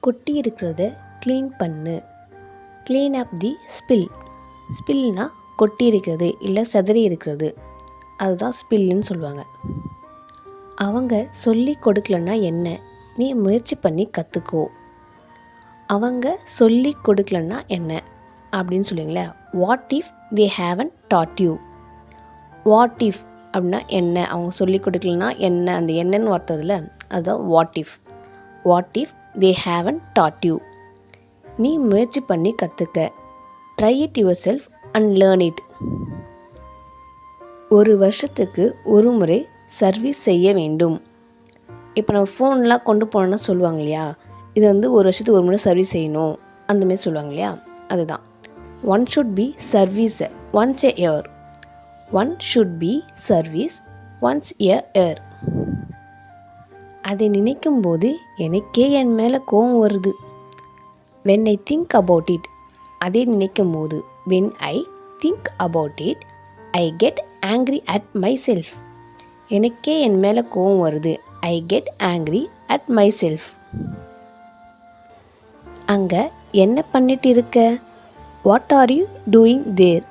கொட்டி இருக்கிறத க்ளீன் பண்ணு. க்ளீன் அப் தி ஸ்பில். ஸ்பில்னா கொட்டி இருக்கிறது இல்லை சிதறி இருக்கிறது, அதுதான் ஸ்பில்லுன்னு சொல்லுவாங்க. அவங்க சொல்லி கொடுக்கலன்னா என்ன, நீ முயற்சி பண்ணி கற்றுக்கோ. அவங்க சொல்லி கொடுக்கலன்னா என்ன அப்படின்னு சொல்லுவீங்களே, what if they haven't taught you. What if அப்படின்னா என்ன, அவங்க சொல்லி கொடுக்கலன்னா என்ன, அந்த என்னன்னு வார்த்ததில் அதுதான் what if. What if they haven't taught you. நீ முயற்சி பண்ணி கற்றுக்க. Try it yourself and learn it. ஒரு வருஷத்துக்கு ஒரு முறை சர்வீஸ் செய்ய வேண்டும். இப்போ நம்ம ஃபோன்லாம் கொண்டு போனோன்னா சொல்லுவாங்க இல்லையா, இது ஒரு வருஷத்துக்கு ஒரு முறை சர்வீஸ் செய்யணும் அந்தமாரி சொல்லுவாங்க இல்லையா, அதுதான். One should be service once a year. One should be service once a year. அதை நினைக்கும் போது எனக்கே என் மேலே கோவம் வருது. When I think about it. அதை நினைக்கும் போது when I think about it I get angry at my self. எனக்கே என் மேலே கோவம் வருது. I get angry at my self. அங்கே என்ன பண்ணிட்டு இருக்க? வாட் ஆர் யூ டூயிங் தேர்?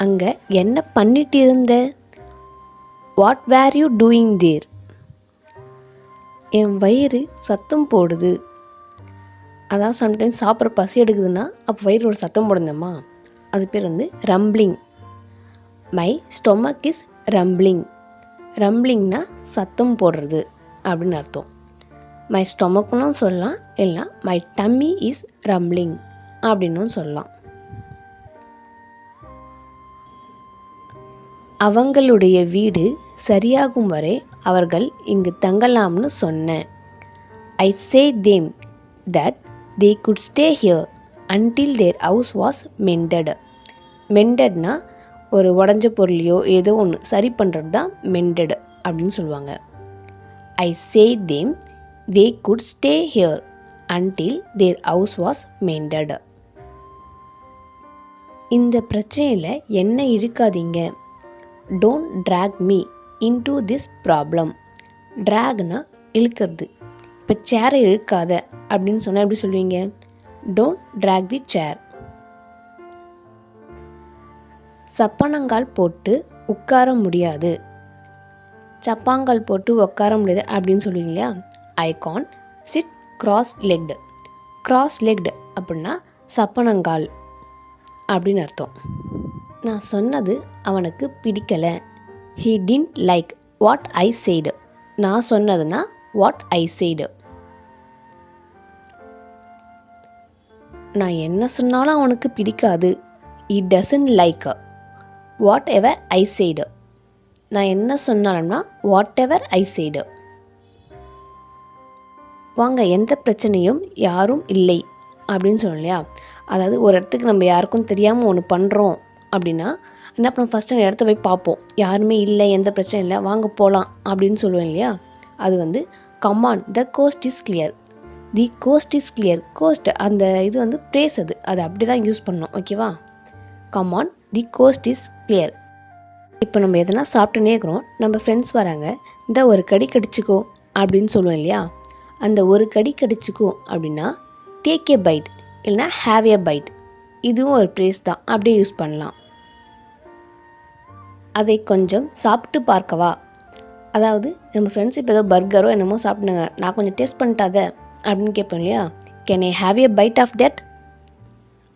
அங்கே என்ன பண்ணிட்டு இருந்த? வாட் வேர் யூ டூயிங் தேர்? என் வயிறு சத்தம் போடுது. அதாவது சம்டைம்ஸ் சாப்பிட்ற பசி எடுக்குதுன்னா அப்போ வயிறோட சத்தம் போடுந்தம்மா, அது பேர் rumbling. My stomach is rumbling. ரம்பிளிங்னா சத்தம் போடுறது அப்படின்னு அர்த்தம். மை ஸ்டொமக்குன்னு சொல்லலாம், இல்லைனா மை டம்மி இஸ் ரம்பிளிங் அப்படின்னும் சொல்லலாம். அவங்களுடைய வீடு சரியாகும் வரை அவர்கள் இங்கு தங்கலாம்னு சொன்னேன். I say them that they could stay here until their house was mended. மெண்டட்னா ஒரு உடஞ்ச பொருளையோ ஏதோ ஒன்று சரி பண்ணுறது தான் மெண்டட் அப்படின்னு சொல்லுவாங்க. I say them they could stay here until their house was mended. இந்த பிரச்சனையில் என்ன இழுக்காதீங்க. Don't drag me into this problem. ட்ராக்னா இழுக்கிறது. இப்போ சேரை இழுக்காத அப்படின்னு சொன்னால் எப்படி சொல்லுவீங்க? டோன்ட் ட்ராக் தி சேர். சப்பனங்கால் போட்டு உட்கார முடியாது. சப்பாங்கால் போட்டு உட்கார முடியாது அப்படின்னு சொல்லுவீங்க இல்லையா, I can't sit cross legged. Cross legged அப்படின்னா சப்பனங்கால் அப்படின்னு அர்த்தம். நான் சொன்னது அவனுக்கு பிடிக்கலை. He didn't like what I said. நான் சொன்னதுன்னா what I said. நான் என்ன சொன்னாலும் அவனுக்கு பிடிக்காது. He doesn't like whatever I said. நான் என்ன சொன்னாலும்னா whatever I said. வாங்க, எந்த பிரச்சனையும் யாரும் இல்லை அப்படின்னு சொல்லணும் இல்லையா. அதாவது ஒரு இடத்துக்கு நம்ம யாருக்கும் தெரியாமல் ஒன்று பண்ணுறோம் அப்படின்னா என்ன பண்ண, ஃபஸ்ட்டு அந்த இடத்த போய் பார்ப்போம். யாருமே இல்லை, எந்த பிரச்சனையும் இல்லை, வாங்க போகலாம் அப்படின்னு சொல்லுவேன் இல்லையா. அது come on the coast is clear. The coast is clear. Coast அந்த இது ப்ளேஸ், அது அப்படி தான் யூஸ் பண்ணணும், ஓகேவா. Come on the coast is clear. இப்போ நம்ம எதனா சாப்பிட்டுனே இருக்கிறோம், நம்ம ஃப்ரெண்ட்ஸ் வராங்க, இந்த ஒரு கடி கடிச்சிக்கோ அப்படின்னு சொல்லுவோம் இல்லையா. அந்த ஒரு கடி கடிச்சிக்கோ அப்படின்னா டேக் ஏ பைட் இல்லைனா ஹேவ் ஏ பைட். இதுவும் ஒரு ப்ளேஸ் தான், அப்படியே யூஸ் பண்ணலாம். அதை கொஞ்சம் சாப்பிட்டு பார்க்கவா. அதாவது நம்ம ஃப்ரெண்ட்ஸ் இப்போ ஏதோ பர்கரோ என்னமோ சாப்பிட்டுங்க, நான் கொஞ்சம் டேஸ்ட் பண்ணிட்டாத அப்படின்னு கேட்பேன் இல்லையா. Can I have a bite of that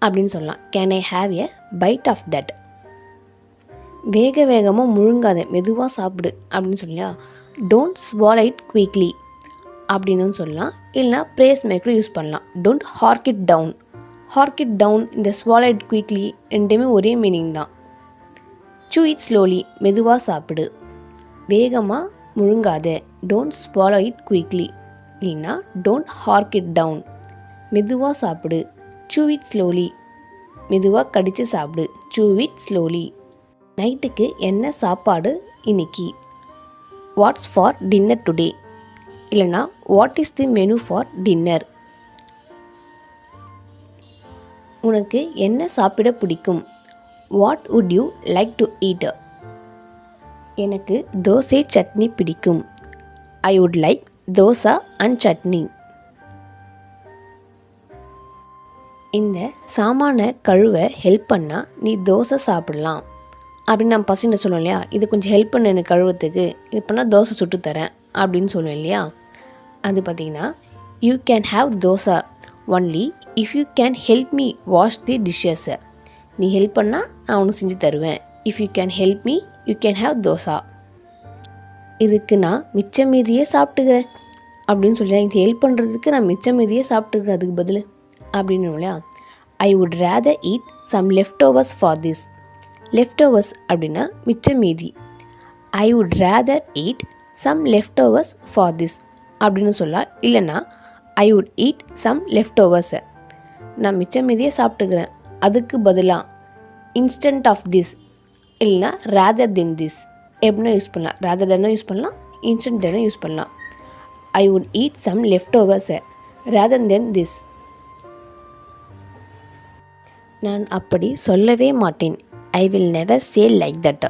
அப்படின்னு சொல்லலாம். Can I have a bite of that. வேக வேகமாக முழுங்காத, மெதுவாக சாப்பிடு அப்படின்னு சொல்லியா. டோன்ட் ஸ்வாலோ இட் குவிக்லி அப்படின்னு சொல்லலாம். இல்லைனா ப்ரேஸ் மேக்கரும் யூஸ் பண்ணலாம். Don't hark it down. Hark it down, இந்த ஸ்வாலோ இட் குவிக்லி ரெண்டுமே ஒரே மீனிங் தான். chew it slowly, மெதுவாக சாப்பிடு. வேகமாக முழுங்காத, டோன்ட் swallow it quickly. இல்லைனா டோன்ட் ஹார்க் இட் டவுன், மெதுவாக சாப்பிடு. chew it slowly, மெதுவாக கடித்து சாப்பிடு. chew it slowly. நைட்டுக்கு என்ன சாப்பாடு இன்னைக்கு? What's for dinner today. இல்லைனா what is the menu for dinner. உனக்கு என்ன சாப்பிட பிடிக்கும்? What would you like to eat. எனக்கு தோசை சட்னி பிடிக்கும். I would like dosa and chutney. இந்த சாமானை கழுவ ஹெல்ப் பண்ணால் நீ தோசை சாப்பிடலாம் அப்படின்னு நம்ம பசங்க சொல்லுவோம் இல்லையா. இது கொஞ்சம் ஹெல்ப் பண்ண எனக்கு கழுவுறதுக்கு, இது பண்ணால் தோசை சுட்டு தரேன் அப்படின்னு சொல்லுவேன் இல்லையா. அது பார்த்திங்கன்னா you can have dosa only if you can help me wash the dishes. நீ ஹெல்ப் பண்ணால் நான் உனக்கு செஞ்சு தருவேன். If you can help me you can have dosa. இதுக்கு நான் மிச்ச மீதியே சாப்பிட்டுக்கிறேன் அப்படின்னு சொல்லி, இது ஹெல்ப் பண்ணுறதுக்கு நான் மிச்ச மீதியே சாப்பிட்டுக்கிறேன் அதுக்கு பதில் அப்படின்னு இல்லையா. I would rather eat some leftovers for this. Leftovers அப்படின்னா மிச்ச மீதி. I would rather eat some leftovers for this அப்படின்னு சொல்லலாம். இல்லைன்னா ஐ வுட் ஈட் சம் லெஃப்ட் ஓவர்ஸை நான் மிச்ச மீதியே சாப்பிட்டுக்கிறேன் அதுக்கு பதிலாக இன்ஸ்டன்ட் ஆஃப் திஸ் இல்லைனா ரேதர் தென் திஸ் எப்படின்னா யூஸ் பண்ணலாம். ரேதர் தென்னும் யூஸ் பண்ணலாம், இன்ஸ்டன்ட் தென்னும் யூஸ் பண்ணலாம். ஐ வுட் ஈட் சம் லெஃப்ட் ஓவர்ஸை ரேதர் தென் திஸ். நான் அப்படி சொல்லவே மாட்டேன். I will never say like that.